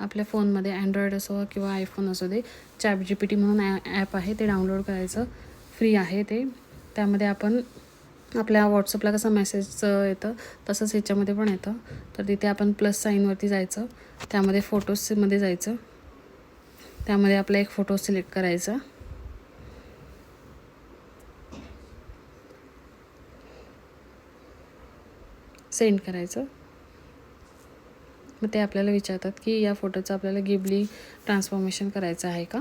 आपल्या फोनमध्ये अँड्रॉईड असो किंवा आयफोन असू दे, ChatGPT म्हणून ॲप आहे, ते डाउनलोड करायचं. फ्री आहे ते. त्यामध्ये आपण आपल्या व्हॉट्सअपला कसं मेसेजचं येतं तसंच ह्याच्यामध्ये पण येतं. तर तिथे आपण प्लस साईनवरती जायचं, त्यामध्ये फोटोजमध्ये जायचं, त्यामध्ये आपला एक फोटो सिलेक्ट करायचा, सेंड करायचं. मग ते आपल्याला विचारतात की या फोटोचं आपल्याला गिबली ट्रान्सफॉर्मेशन करायचं आहे का.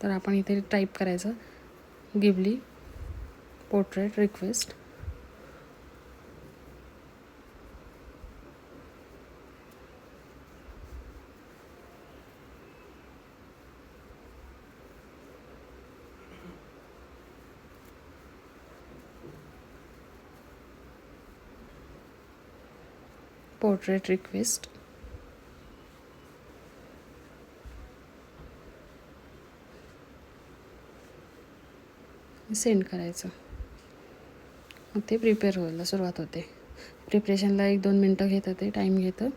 तर आपण इथे टाईप करायचं Ghibli portrait request. Portrait request send करायचं. मग ते प्रिपेअर व्हायला सुरुवात होते. प्रिपरेशनला 1-2 मिनटं घेतं, ते टाईम घेतं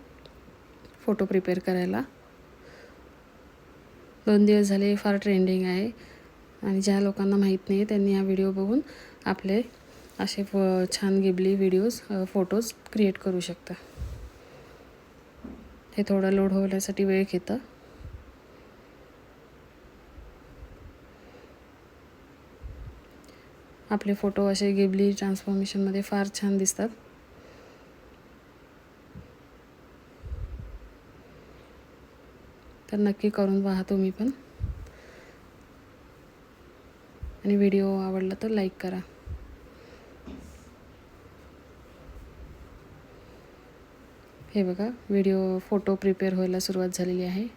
फोटो प्रिपेअर करायला. 2 दिवस झाले फार ट्रेंडिंग आहे आणि ज्या लोकांना माहीत नाही त्यांनी हा व्हिडिओ बघून आपले असे छान गिबली व्हिडिओज फोटोज क्रिएट करू शकता. हे थोडं लोड होण्यासाठी वेळ घेतं. आपले फोटो असे गिबली ट्रान्सफॉर्मेशनमध्ये फार छान दिसतात. तर नक्की करून पहा तुम्ही पण. आणि व्हिडिओ आवडला तर लाईक करा. हे बघा, व्हिडिओ फोटो प्रिपेअर व्हायला सुरुवात झालेली आहे.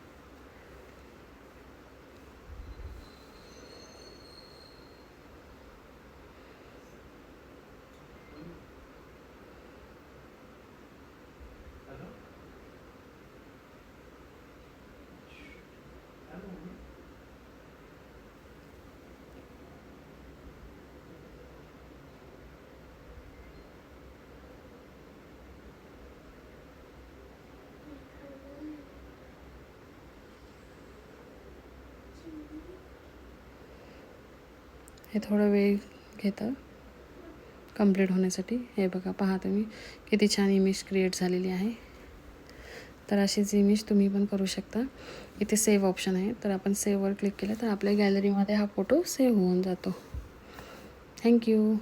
हे थोडं वेळ घेतं कंप्लीट होण्यासाठी. हे बघा, पहा तुम्ही किती छान इमेज क्रिएट झालेली आहे. तर अशीच इमेज तुम्ही पण करू शकता. इथे सेव्ह ऑप्शन आहे, तर आपण सेव्हवर क्लिक केलं तर आपल्या गॅलरीमध्ये हा फोटो सेव्ह होऊन जातो. थँक्यू.